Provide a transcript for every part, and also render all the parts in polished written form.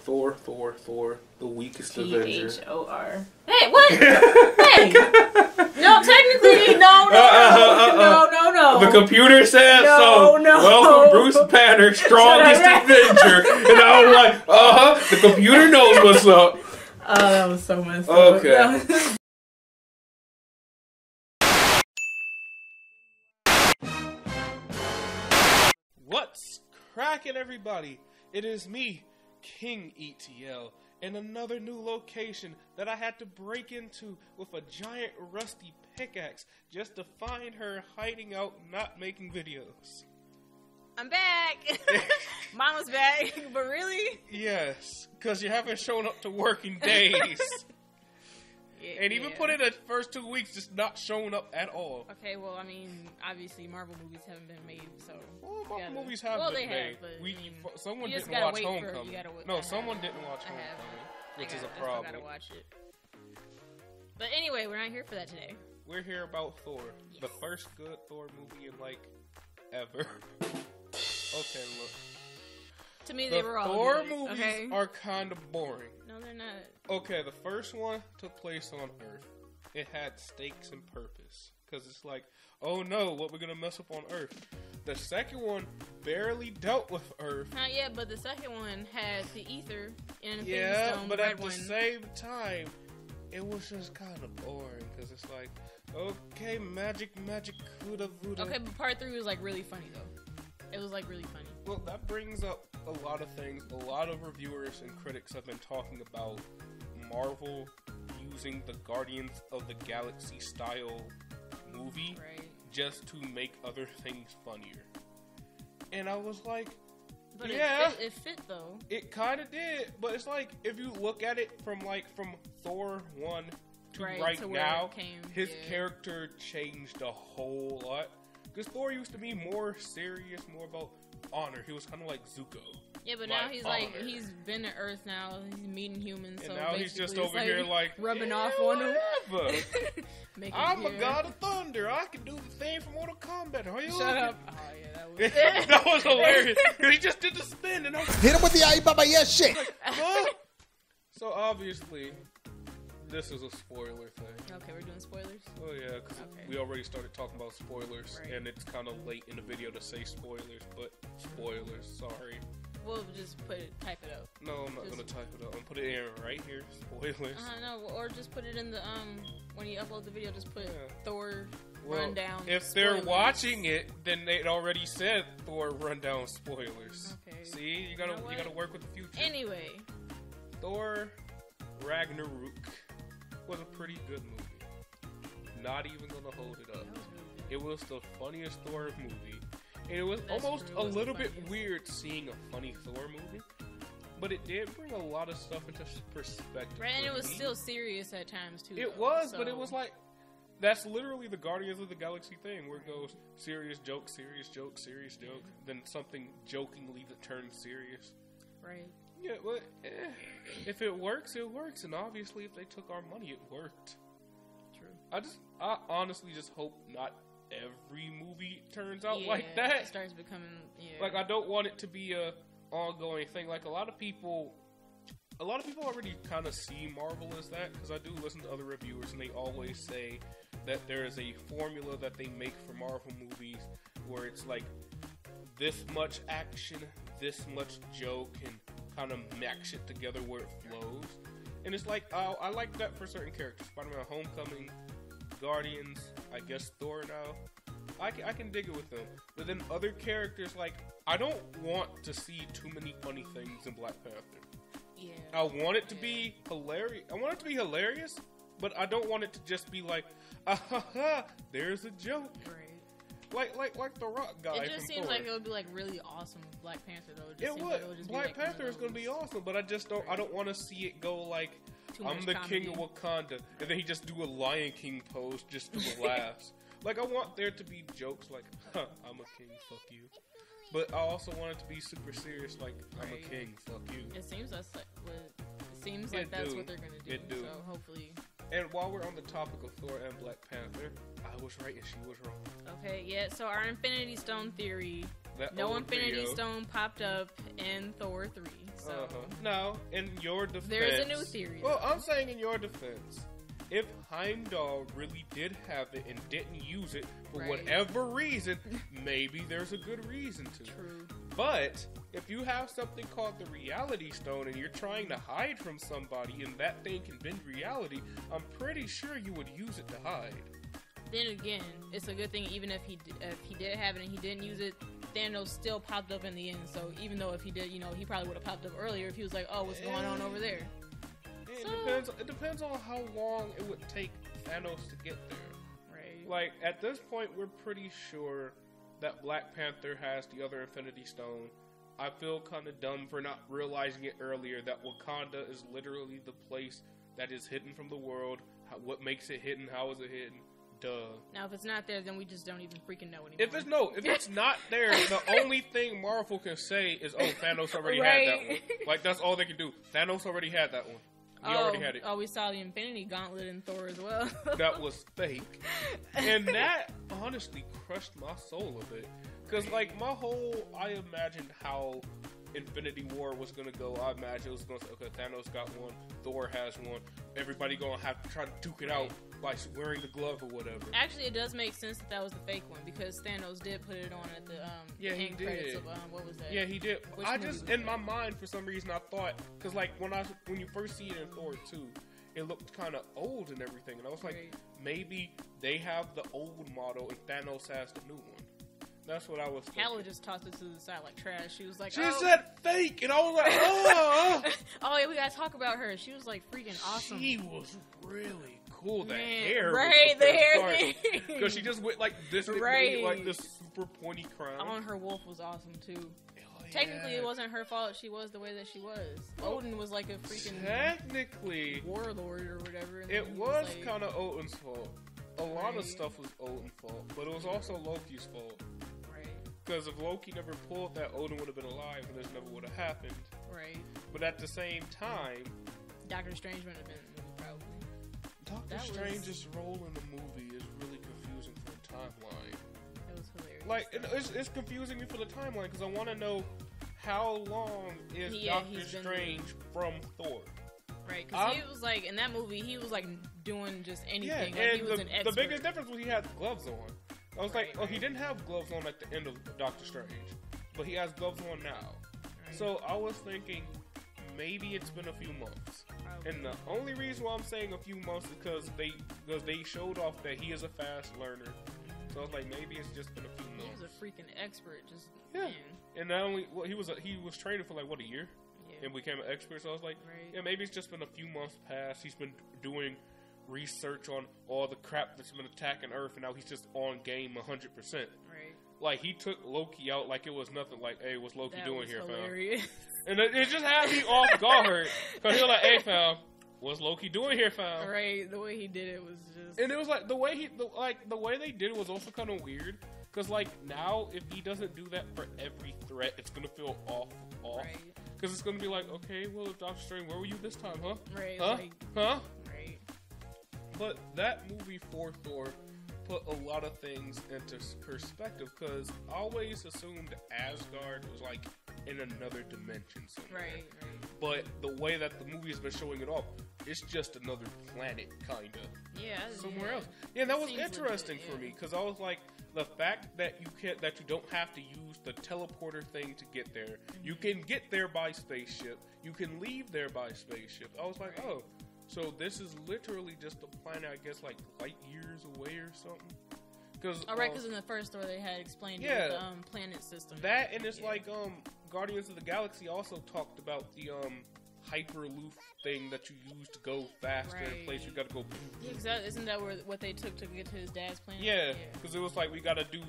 Thor, the weakest Avenger. Thor. Hey, what? Hey! No, technically, no. The computer says so. No. Welcome, Bruce Banner, strongest Avenger. And I was like, the computer knows what's up. Oh, that was so messed up. Okay. What's cracking, everybody? It is me, King ETL, in another new location that I had to break into with a giant rusty pickaxe just to find her hiding out not making videos. I'm back. Mama's back, but really? Yes, because you haven't shown up to work in days. And even put in the first 2 weeks just not showing up at all. Okay, well, I mean, obviously Marvel movies haven't been made, so... Well, Marvel movies have been made. Someone didn't watch Homecoming. No, someone didn't watch Homecoming, which is a problem. I gotta watch it. But anyway, we're not here for that today. We're here about Thor. Yes. The first good Thor movie in, like, ever. Okay, look. To me, they were all Thor good, movies are kind of boring. No, they're not. Okay, the first one took place on Earth. It had stakes and purpose. Because it's like, oh no, what we're going to mess up on Earth. The second one barely dealt with Earth. Not yet, but the second one had the ether and Infinity yeah, Stone, but at the same time, it was just kind of boring. Because it's like, okay, magic, kuda vuda. Okay, but part 3 was like really funny though. It was like really funny. Well, that brings up a lot of things. A lot of reviewers and critics have been talking about Marvel using the Guardians of the Galaxy style movie just to make other things funnier. And I was like, but yeah, it fit though. It kind of did, but it's like if you look at it from Thor 1 to right now, his character changed a whole lot. Because Thor used to be more serious, more about honor. He was kind of like Zuko. Yeah, but now he's like, he's been to Earth now. He's meeting humans. And so now he's just over here like, rubbing off on them. I'm a god of thunder. I can do the thing from Mortal Kombat. Are you Shut up. Oh, yeah, that was hilarious. He just did the spin. And I was hit him with the Alibaba shit. Like, so obviously, this is a spoiler thing. Okay, we're doing spoilers? Oh yeah, because we already started talking about spoilers, and it's kind of late in the video to say spoilers, but spoilers, sorry. We'll just type it out. No, I'm not going to type it out. I'm going to put it in right here, spoilers. No, or just put it in the, when you upload the video, just put Thor Rundown if spoilers. They're watching it, then it already said Thor Rundown spoilers. Okay. See, you gotta work with the future. Anyway. Thor Ragnarok was a pretty good movie. Not even gonna hold it up. It was the funniest Thor movie. And it was almost a little bit weird seeing a funny Thor movie. But it did bring a lot of stuff into perspective. Right, and it was still serious at times too. It was, but it was like, that's literally the Guardians of the Galaxy thing, where it goes serious joke, serious joke, serious joke, then something jokingly that turns serious. Right. Yeah, well, if it works, it works. And obviously, if they took our money, it worked. True. I honestly just hope not every movie turns out like that. It starts becoming, Like, I don't want it to be a ongoing thing. Like, a lot of people already kind of see Marvel as that, because I do listen to other reviewers, and they always say that there is a formula that they make for Marvel movies where it's like this much action, this much joke, and kind of max it together where it flows. And it's like, I like that for certain characters. Spider-Man Homecoming, Guardians, I guess Thor now. I can dig it with them. But then other characters, like, I don't want to see too many funny things in Black Panther. Yeah. I want it to be hilarious. I want it to be hilarious, but I don't want it to just be like, there's a joke. Right. Like the Rock guy. It just seems like it would be like really awesome Black Panther though. It would. Black Panther is gonna be awesome, but I just don't. I don't want to see it go like I'm the king of Wakanda, and then he just do a Lion King pose just for laughs. Like, I want there to be jokes like, I'm a king, fuck you. But I also want it to be super serious, like, I'm a king, fuck you. It seems that's what they're gonna do. It do. So hopefully. And while we're on the topic of Thor and Black Panther, I was right and she was wrong. Okay, yeah. So our Infinity Stone theory. No Infinity Stone popped up in Thor 3. So now, in your defense, there is a new theory. Well, I'm saying in your defense, if Heimdall really did have it and didn't use it for whatever reason, maybe there's a good reason to. True. But if you have something called the Reality Stone and you're trying to hide from somebody and that thing can bend reality, I'm pretty sure you would use it to hide. Then again, it's a good thing even if he did have it and he didn't use it, Thanos still popped up in the end. So even though if he did, he probably would have popped up earlier if he was like, oh, what's going on over there? It depends on how long it would take Thanos to get there. Right. Like, at this point, we're pretty sure that Black Panther has the other Infinity Stone. I feel kind of dumb for not realizing it earlier that Wakanda is literally the place that is hidden from the world. What makes it hidden? How is it hidden? Duh. Now, if it's not there, then we just don't even freaking know anymore. If it's not there, the only thing Marvel can say is, "Oh, Thanos already had that one." Like, that's all they can do. Thanos already had that one. He already had it. Oh, we saw the Infinity Gauntlet in Thor as well. That was fake, and that honestly crushed my soul a bit. Cause like I imagined how Infinity War was gonna go. I imagined it was gonna say, okay, Thanos got one, Thor has one. Everybody gonna have to try to duke it out by wearing the glove or whatever. Actually, it does make sense that was the fake one because Thanos did put it on at the end credits of what was that? Yeah, he did. Which I just in my mind for some reason I thought because like when you first see it in Thor 2, it looked kind of old and everything, and I was like, maybe they have the old model and Thanos has the new one. That's what I was thinking. Hella just tossed it to the side like trash. She was like, she said fake, and I was like, oh. Oh, yeah, we gotta talk about her. She was like freaking awesome. She was really cool. The Man, hair, right? The hair thing. Because she just went like this, right? Like this super pointy crown. On her wolf was awesome too. Yeah. Technically, it wasn't her fault. She was the way that she was. Odin was like a freaking technically warlord or whatever. And it was like, kind of Odin's fault. A lot of stuff was Odin's fault, but it was also Loki's fault. Because if Loki never pulled that, Odin would have been alive, and this never would have happened. Right. But at the same time, Doctor Strange would have been probably. Doctor Strange's role in the movie is really confusing for the timeline. It was hilarious. Like, it's confusing me for the timeline because I want to know how long is Doctor Strange from Thor. Right, because he was like in that movie, he was like doing just anything. Yeah, like, and he was an expert. the biggest difference was he had gloves on. I was like, he didn't have gloves on at the end of Doctor Strange, but he has gloves on now. Right. So I was thinking maybe it's been a few months. Probably. And the only reason why I'm saying a few months is because they showed off that he is a fast learner. So I was like, maybe it's just been a few months. He was a freaking expert, man. And not only he was training for like what, a year, and became an expert. So I was like, maybe it's just been a few months past. He's been doing research on all the crap that's been attacking Earth, and now he's just on game 100%. Right. Like, he took Loki out like it was nothing. Like, hey, what's Loki doing here, hilarious. fam? And it just had me off guard. Because he was like, hey, fam, what's Loki doing here, fam? Right, the way he did it was just... And it was like, the way they did it was also kind of weird. Because, like, now, if he doesn't do that for every threat, it's going to feel off. Right. Because it's going to be like, okay, well, Doctor Strange, where were you this time, huh? Right. Huh? Like, huh? Right. But that movie for Thor put a lot of things into perspective, because I always assumed Asgard was like in another dimension somewhere. Right. But the way that the movie has been showing it off, it's just another planet, kind of. Yeah. Somewhere else. Yeah, that was interesting for me, because I was like, the fact that you don't have to use the teleporter thing to get there. Mm-hmm. You can get there by spaceship. You can leave there by spaceship. I was like, oh. So this is literally just a planet, I guess, like light years away or something. Because in the first story they had explained the planet system. That, and it's like Guardians of the Galaxy also talked about the Hyperloop thing that you use to go faster in place. You got to go. Yeah, exactly. Isn't that what they took to get to his dad's planet? Yeah, because it was like we got to do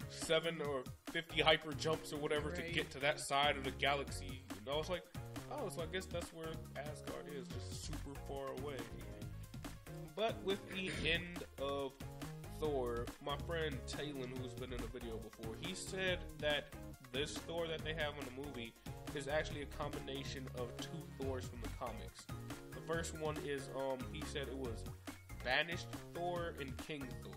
7 or 50 hyper jumps or whatever to get to that side of the galaxy. And I was like, oh, so I guess that's where Asgard is, just super far away. But with the end of Thor, my friend Talon, who's been in a video before, he said that this Thor that they have in the movie is actually a combination of 2 Thors from the comics. The first one is, he said it was Banished Thor and King Thor.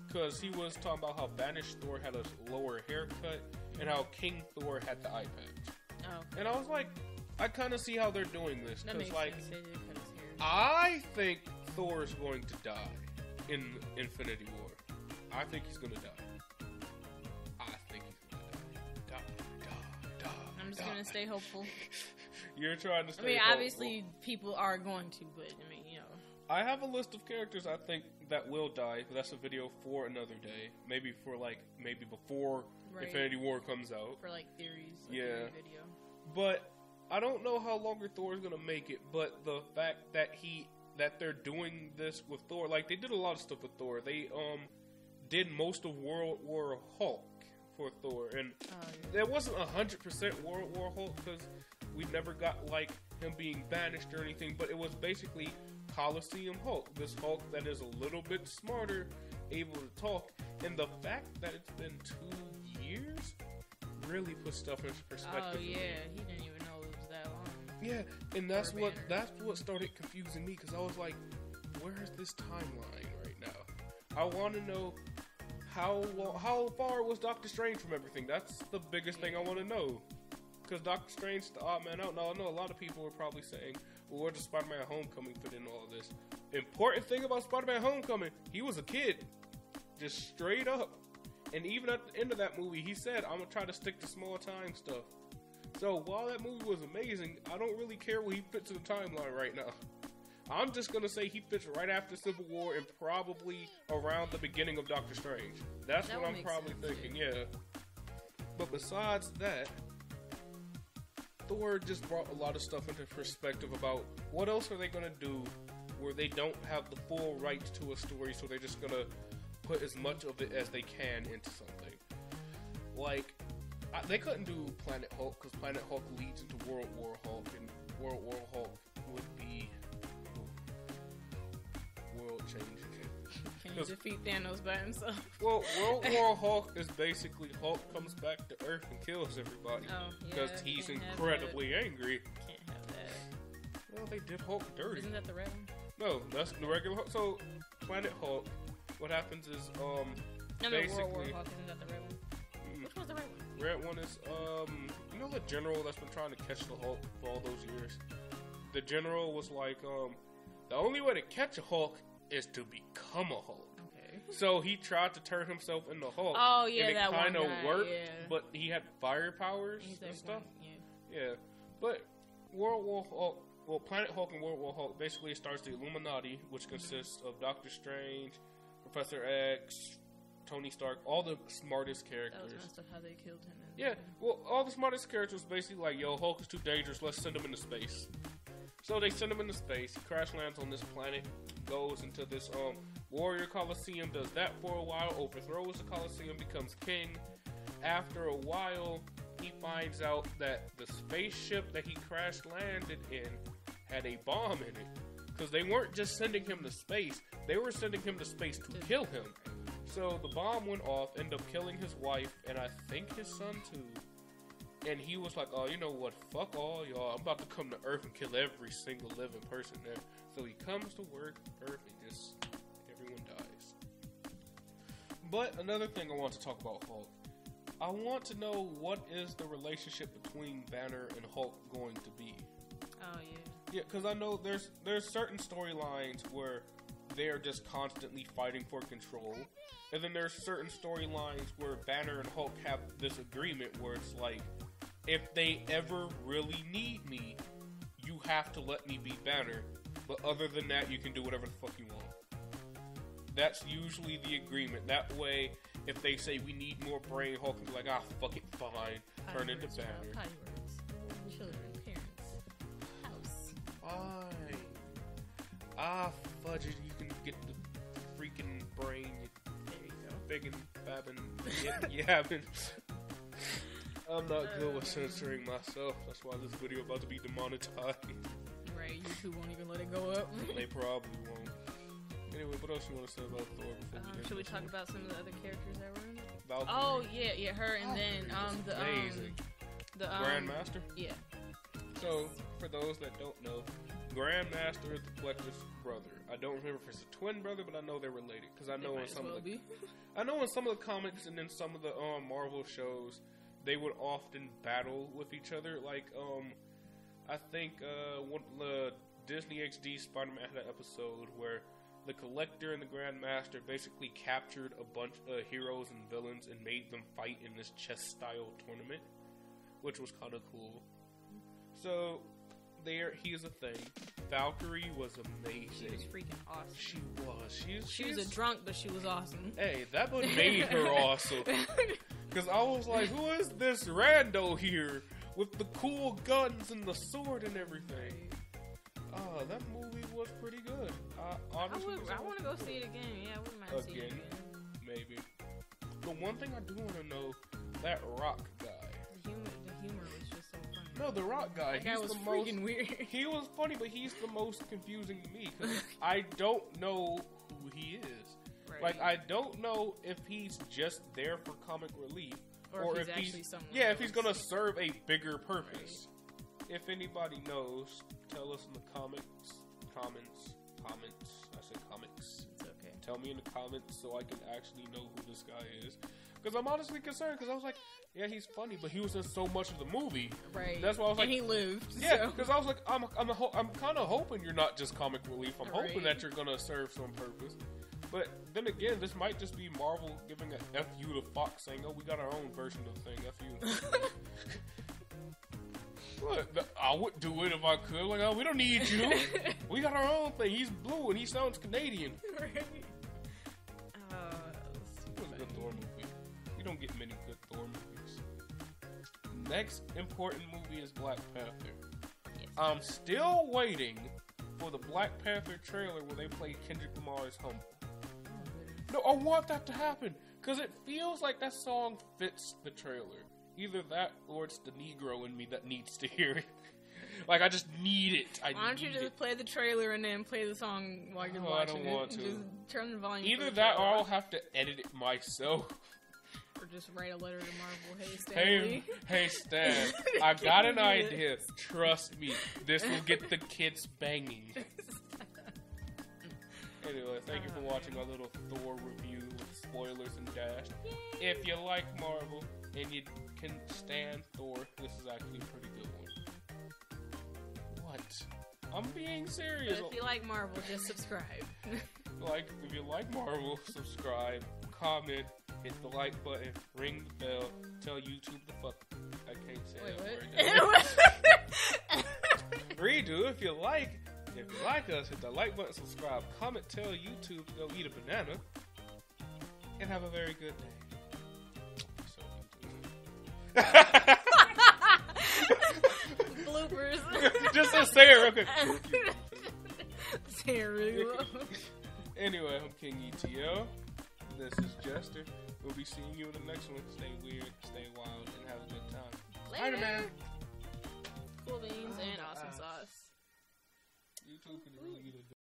Because he was talking about how Banished Thor had a lower haircut and how King Thor had the eye patch. Oh. And I was like, I kind of see how they're doing this. That Because, makes like, sense. They did cut his hair. I think Thor is going to die in Infinity War. I think he's going to die. I'm just going to stay hopeful. You're trying to stay I mean, hopeful. obviously, people are going to, but, I mean, you know. I have a list of characters I think that will die, but that's a video for another day. Maybe before Infinity War comes out. For, like, theories. Yeah. Video. But I don't know how longer Thor's going to make it, but the fact that they're doing this with Thor, like, they did a lot of stuff with Thor. They, did most of World War Hulk for Thor, and there wasn't 100% World War Hulk, because we never got, like, him being banished or anything, but it was basically Coliseum Hulk, this Hulk that is a little bit smarter, able to talk, and the fact that it's been 2 years really puts stuff in perspective. Oh, yeah, he didn't even know it was that long. Yeah, and that's what started confusing me, because I was like, where is this timeline right now? I want to know how far was Doctor Strange from everything? That's the biggest thing I want to know. Because Doctor Strange's the odd man out. Now, I know a lot of people are probably saying, well, where does Spider-Man Homecoming fit in all of this? Important thing about Spider-Man Homecoming, he was a kid. Just straight up. And even at the end of that movie, he said, I'm going to try to stick to small time stuff. So, while that movie was amazing, I don't really care where he fits in the timeline right now. I'm just going to say he fits right after Civil War and probably around the beginning of Doctor Strange. That's what I'm probably thinking, yeah. But besides that, Thor just brought a lot of stuff into perspective about what else are they going to do where they don't have the full rights to a story, so they're just going to put as much of it as they can into something. Like, they couldn't do Planet Hulk because Planet Hulk leads into World War Hulk, and World War Hulk would be world-changing. Can you defeat Thanos by himself? Well, World War Hulk is basically Hulk comes back to Earth and kills everybody because he's incredibly angry. Can't have that. Well, they did Hulk dirty. Isn't that the red one? No, that's the regular Hulk. So, Planet Hulk, what happens is, basically... World War Hulk, isn't that the red one? Which one's the red one? Red one is, you know the general that's been trying to catch the Hulk for all those years? The general was like, the only way to catch a Hulk is to become a Hulk. Okay. So he tried to turn himself into Hulk. Oh, yeah, and that one kind of worked, yeah. but he had fire powers and stuff. Yeah. But World War Hulk, well, Planet Hulk and World War Hulk basically starts the Illuminati, which consists of Doctor Strange, Professor X, Tony Stark, all the smartest characters. That was messed up how they killed him. Yeah, well, all the smartest characters basically like, yo, Hulk is too dangerous, let's send him into space. So they send him into space, he crash lands on this planet, goes into this warrior coliseum, does that for a while, overthrows the coliseum, becomes king. After a while, he finds out that the spaceship that he crash landed in had a bomb in it. Because they weren't just sending him to space, they were sending him to space to kill him. So the bomb went off, ended up killing his wife, and I think his son too. And he was like, oh, you know what, fuck all y'all, I'm about to come to Earth and kill every single living person there. So he comes to Earth and just, everyone dies. But another thing I want to talk about Hulk. I want to know what is the relationship between Banner and Hulk going to be. Oh, yeah. Yeah, because I know there's certain storylines where they're just constantly fighting for control. And then there's certain storylines where Banner and Hulk have this agreement where it's like, if they ever really need me, you have to let me be Banner. But other than that, you can do whatever the fuck you want. That's usually the agreement. That way, if they say we need more brain, Hulk can be like, fuck it, fine. Turn into Banner. Children, parents, house. Fine. Fudge it, you can get the freaking brain. There you go. Big and fabbing, yabbing. I'm not good with censoring myself. That's why this video about to be demonetized. Right, YouTube won't even let it go up. They probably won't. Anyway, what else you want to say about Thor before we end? Should we talk about some of the other characters that were in it? Valkyrie. Oh yeah, her, and then amazing. The Grandmaster. Yeah. So for those that don't know, Grandmaster is the Collector's brother. I don't remember if it's a twin brother, but I know they're related because I know in some of the I know in some of the comics and in some of the Marvel shows they would often battle with each other. Like I think the Disney XD Spider-Man had an episode where the Collector and the Grandmaster basically captured a bunch of heroes and villains and made them fight in this chess-style tournament, which was kind of cool. So, he is a thing. Valkyrie was amazing. She was freaking awesome. She was. She was a drunk, but she was awesome. Hey, that would made her awesome. Because I was like, who is this rando here with the cool guns and the sword and everything? That movie was pretty good. Honestly, I want to go see it again. Yeah, I wouldn't mind seeing it again. Maybe. The one thing I do want to know, that Rock guy. The humor was just so funny. No, the Rock guy. That guy was freaking weird. He was funny, but he's the most confusing to me because I don't know who he is. Right. Like, I don't know if he's just there for comic relief, or if he's actually someone. Yeah, if he's gonna serve a bigger purpose. Right. If anybody knows, tell us in the comments. I said comics. It's okay. Tell me in the comments so I can actually know who this guy is. Because I'm honestly concerned. Because I was like, yeah, he's funny, but he was in so much of the movie. Right. That's why I was like, and he lived. Yeah. Because I was like, I'm kind of hoping you're not just comic relief. I'm hoping that you're gonna serve some purpose. But then again, this might just be Marvel giving a FU to Fox, saying, "Oh, we got our own version of the thing." FU. What? I would do it if I could. Like, oh, we don't need you. We got our own thing. He's blue and he sounds Canadian. Right. It was a good Thor movie. You don't get many good Thor movies. Next important movie is Black Panther. Yes. I'm still waiting for the Black Panther trailer where they play Kendrick Lamar's Humble. No, I want that to happen because it feels like that song fits the trailer. Either that or it's the Negro in me that needs to hear it. Like, I just need it. Why don't you just play the trailer and then play the song while you're watching it? I don't want to. Just turn the volume. Either that or I'll have to edit it myself. Or just write a letter to Marvel. Hey, Stan. Hey, Stan. I got an idea. Trust me. This will get the kids banging. Anyway, thank you for watching our little Thor review with spoilers and dash. Yay. If you like Marvel and you can stand Thor, this is actually a pretty good one. What? I'm being serious. But if you like Marvel, just subscribe. If you like Marvel, subscribe, comment, hit the like button, ring the bell, tell YouTube the fuck. I can't say that word. Redo if you like. If you like us, hit the like button, subscribe, comment, tell YouTube to go eat a banana, and have a very good day. Bloopers. Just to say it real quick. Say it really well. Anyway, I'm King ETL. This is Jester. We'll be seeing you in the next one. Stay weird, stay wild, and have a good time. Later. Spider-Man. Cool beans and awesome sauce. YouTube can really eat a